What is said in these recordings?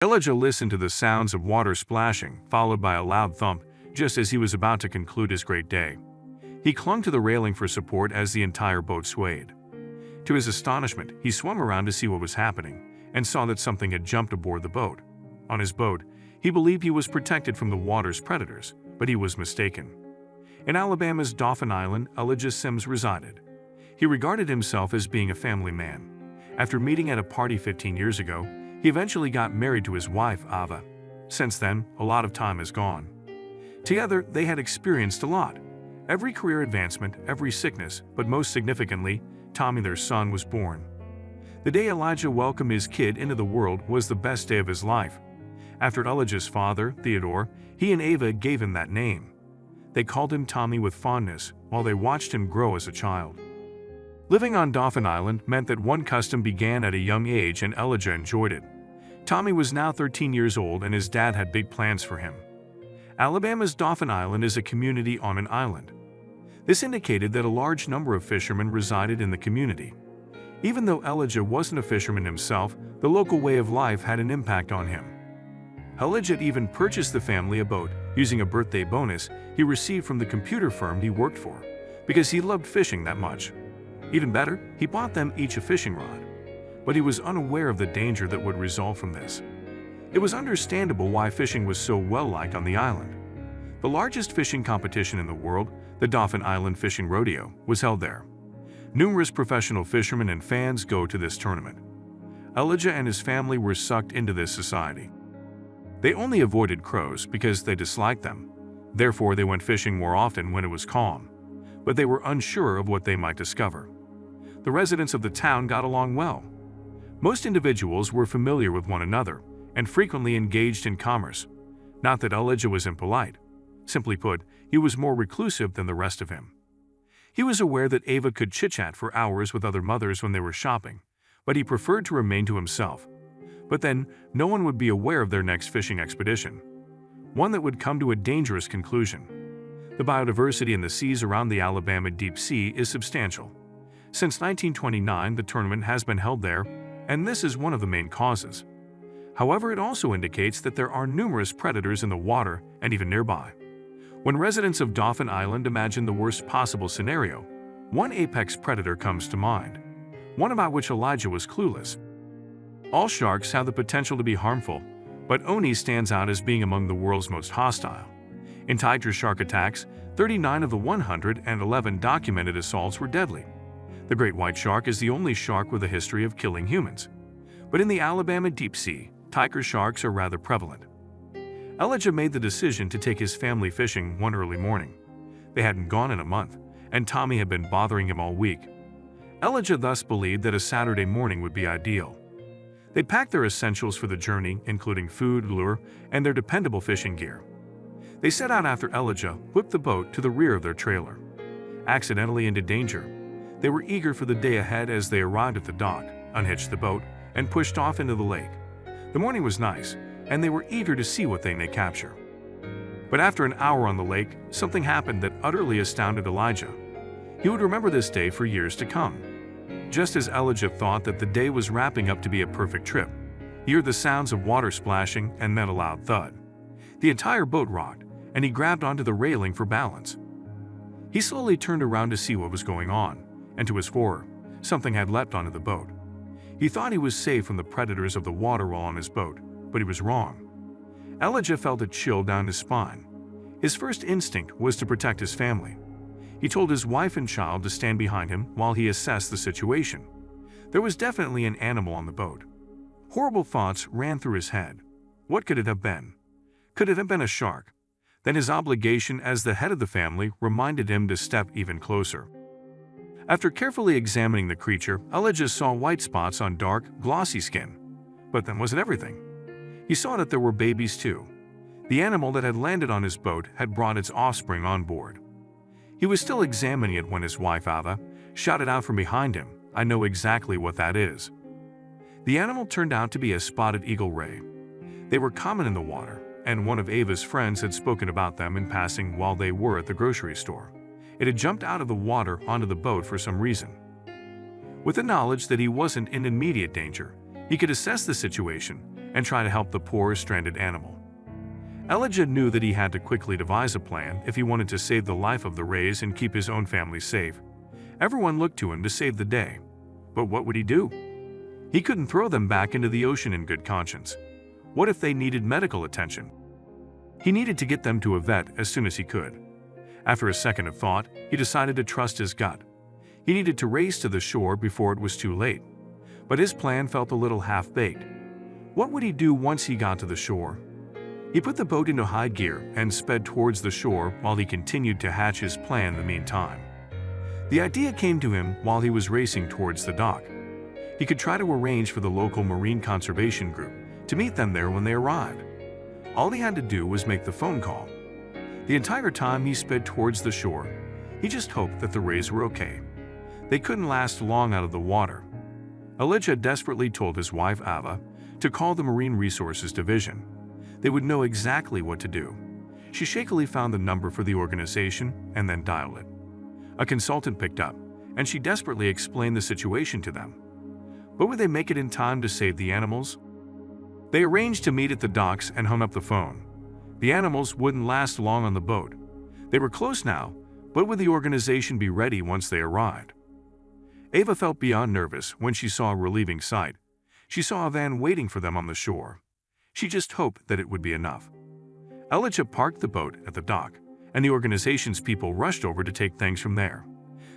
Elijah listened to the sounds of water splashing, followed by a loud thump, just as he was about to conclude his great day. He clung to the railing for support as the entire boat swayed. To his astonishment, he swung around to see what was happening and saw that something had jumped aboard the boat. On his boat, he believed he was protected from the water's predators, but he was mistaken. In Alabama's Dauphin Island, Elijah Sims resided. He regarded himself as being a family man. After meeting at a party 15 years ago, he eventually got married to his wife, Ava. Since then, a lot of time has gone. Together, they had experienced a lot. Every career advancement, every sickness, but most significantly, Tommy, their son, was born. The day Elijah welcomed his kid into the world was the best day of his life. After Elijah's father, Theodore, he and Ava gave him that name. They called him Tommy with fondness while they watched him grow as a child. Living on Dauphin Island meant that one custom began at a young age and Elijah enjoyed it. Tommy was now 13 years old and his dad had big plans for him. Alabama's Dauphin Island is a community on an island. This indicated that a large number of fishermen resided in the community. Even though Elijah wasn't a fisherman himself, the local way of life had an impact on him. Elijah even purchased the family a boat using a birthday bonus he received from the computer firm he worked for, because he loved fishing that much. Even better, he bought them each a fishing rod. But he was unaware of the danger that would result from this. It was understandable why fishing was so well-liked on the island. The largest fishing competition in the world, the Dauphin Island Fishing Rodeo, was held there. Numerous professional fishermen and fans go to this tournament. Elijah and his family were sucked into this society. They only avoided crows because they disliked them. Therefore, they went fishing more often when it was calm. But they were unsure of what they might discover. The residents of the town got along well. Most individuals were familiar with one another and frequently engaged in commerce. Not that Elijah was impolite. Simply put, he was more reclusive than the rest of him. He was aware that Ava could chit-chat for hours with other mothers when they were shopping, but he preferred to remain to himself. But then, no one would be aware of their next fishing expedition, one that would come to a dangerous conclusion. The biodiversity in the seas around the Alabama Deep Sea is substantial. Since 1929, the tournament has been held there, and this is one of the main causes. However, it also indicates that there are numerous predators in the water and even nearby. When residents of Dauphin Island imagine the worst possible scenario, one apex predator comes to mind, one about which Elijah was clueless. All sharks have the potential to be harmful, but Oni stands out as being among the world's most hostile. In tiger shark attacks, 39 of the 111 documented assaults were deadly. The great white shark is the only shark with a history of killing humans. But in the Alabama Deep Sea, tiger sharks are rather prevalent. Elijah made the decision to take his family fishing one early morning. They hadn't gone in a month, and Tommy had been bothering him all week. Elijah thus believed that a Saturday morning would be ideal. They packed their essentials for the journey, including food, lure, and their dependable fishing gear. They set out after Elijah whipped the boat to the rear of their trailer. Accidentally into danger, they were eager for the day ahead as they arrived at the dock, unhitched the boat, and pushed off into the lake. The morning was nice, and they were eager to see what they may capture. But after an hour on the lake, something happened that utterly astounded Elijah. He would remember this day for years to come. Just as Elijah thought that the day was wrapping up to be a perfect trip, he heard the sounds of water splashing and then a loud thud. The entire boat rocked, and he grabbed onto the railing for balance. He slowly turned around to see what was going on, and to his horror, something had leapt onto the boat. He thought he was safe from the predators of the water while on his boat, but he was wrong. Elijah felt a chill down his spine. His first instinct was to protect his family. He told his wife and child to stand behind him while he assessed the situation. There was definitely an animal on the boat. Horrible thoughts ran through his head. What could it have been? Could it have been a shark? Then his obligation as the head of the family reminded him to step even closer. After carefully examining the creature, Elijah saw white spots on dark, glossy skin. But that wasn't everything. He saw that there were babies too. The animal that had landed on his boat had brought its offspring on board. He was still examining it when his wife, Ava, shouted out from behind him, "I know exactly what that is." The animal turned out to be a spotted eagle ray. They were common in the water, and one of Ava's friends had spoken about them in passing while they were at the grocery store. It had jumped out of the water onto the boat for some reason. With the knowledge that he wasn't in immediate danger, he could assess the situation and try to help the poor stranded animal. Elijah knew that he had to quickly devise a plan if he wanted to save the life of the rays and keep his own family safe. Everyone looked to him to save the day. But what would he do? He couldn't throw them back into the ocean in good conscience. What if they needed medical attention? He needed to get them to a vet as soon as he could. After a second of thought, he decided to trust his gut. He needed to race to the shore before it was too late. But his plan felt a little half-baked. What would he do once he got to the shore? He put the boat into high gear and sped towards the shore while he continued to hatch his plan in the meantime. The idea came to him while he was racing towards the dock. He could try to arrange for the local marine conservation group to meet them there when they arrived. All he had to do was make the phone call. The entire time he sped towards the shore, he just hoped that the rays were okay. They couldn't last long out of the water. Elijah desperately told his wife Ava to call the Marine Resources Division. They would know exactly what to do. She shakily found the number for the organization and then dialed it. A consultant picked up, and she desperately explained the situation to them. But would they make it in time to save the animals? They arranged to meet at the docks and hung up the phone. The animals wouldn't last long on the boat. They were close now, but would the organization be ready once they arrived? Ava felt beyond nervous when she saw a relieving sight. She saw a van waiting for them on the shore. She just hoped that it would be enough. Elijah parked the boat at the dock, and the organization's people rushed over to take things from there.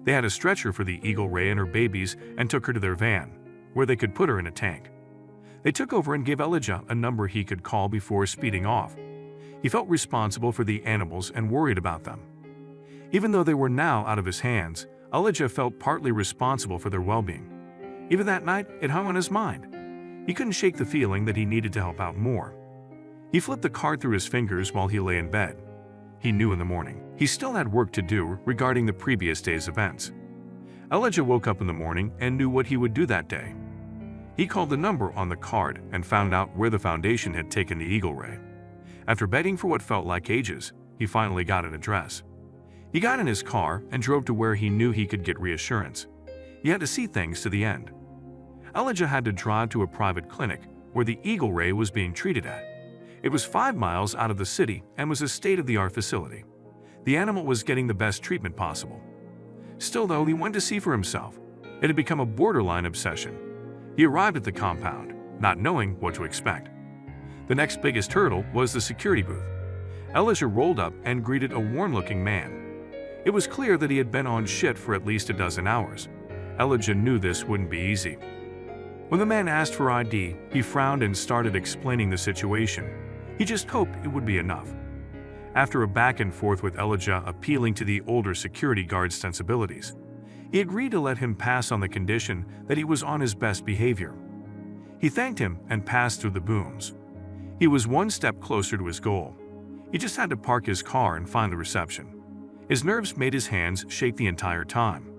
They had a stretcher for the Eagle Ray and her babies and took her to their van, where they could put her in a tank. They took over and gave Elijah a number he could call before speeding off. He felt responsible for the animals and worried about them. Even though they were now out of his hands, Elijah felt partly responsible for their well-being. Even that night, it hung on his mind. He couldn't shake the feeling that he needed to help out more. He flipped the card through his fingers while he lay in bed. He knew in the morning he still had work to do regarding the previous day's events. Elijah woke up in the morning and knew what he would do that day. He called the number on the card and found out where the Foundation had taken the Eagle Ray. After begging for what felt like ages, he finally got an address. He got in his car and drove to where he knew he could get reassurance. He had to see things to the end. Elijah had to drive to a private clinic where the Eagle Ray was being treated at. It was 5 miles out of the city and was a state-of-the-art facility. The animal was getting the best treatment possible. Still, though, he went to see for himself. It had become a borderline obsession. He arrived at the compound, not knowing what to expect. The next biggest hurdle was the security booth. Elijah rolled up and greeted a worn-looking man. It was clear that he had been on shit for at least a dozen hours. Elijah knew this wouldn't be easy. When the man asked for ID, he frowned and started explaining the situation. He just hoped it would be enough. After a back and forth with Elijah appealing to the older security guard's sensibilities, he agreed to let him pass on the condition that he was on his best behavior. He thanked him and passed through the booms. He was one step closer to his goal. He just had to park his car and find the reception. His nerves made his hands shake the entire time.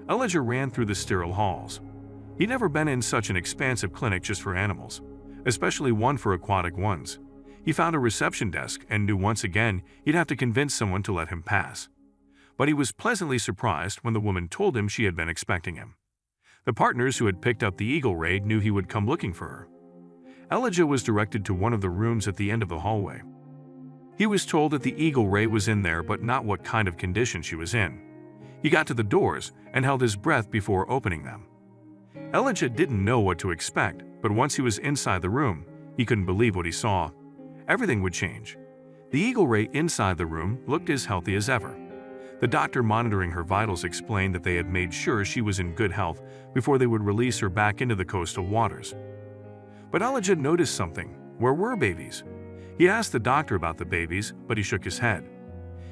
Elijah ran through the sterile halls. He'd never been in such an expansive clinic just for animals, especially one for aquatic ones. He found a reception desk and knew once again he'd have to convince someone to let him pass. But he was pleasantly surprised when the woman told him she had been expecting him. The partners who had picked up the Eagle Ray knew he would come looking for her. Elijah was directed to one of the rooms at the end of the hallway. He was told that the Eagle Ray was in there but not what kind of condition she was in. He got to the doors and held his breath before opening them. Elijah didn't know what to expect, but once he was inside the room, he couldn't believe what he saw. Everything would change. The Eagle Ray inside the room looked as healthy as ever. The doctor monitoring her vitals explained that they had made sure she was in good health before they would release her back into the coastal waters. But Elijah noticed something. Where were babies? He asked the doctor about the babies, but he shook his head.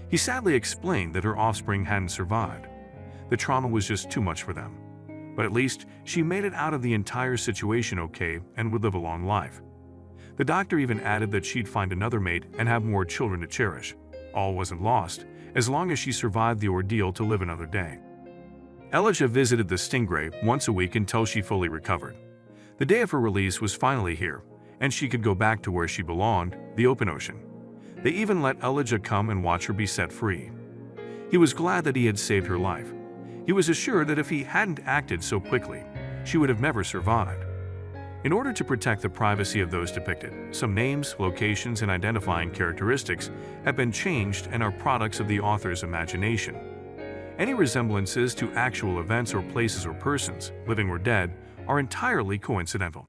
He sadly explained that her offspring hadn't survived. The trauma was just too much for them. But at least she made it out of the entire situation okay and would live a long life. The doctor even added that she'd find another mate and have more children to cherish. All wasn't lost, as long as she survived the ordeal to live another day. Elijah visited the Stingray once a week until she fully recovered. The day of her release was finally here, and she could go back to where she belonged, the open ocean. They even let Elijah come and watch her be set free. He was glad that he had saved her life. He was assured that if he hadn't acted so quickly, she would have never survived. In order to protect the privacy of those depicted, some names, locations, and identifying characteristics have been changed and are products of the author's imagination. Any resemblances to actual events or places or persons, living or dead, are entirely coincidental.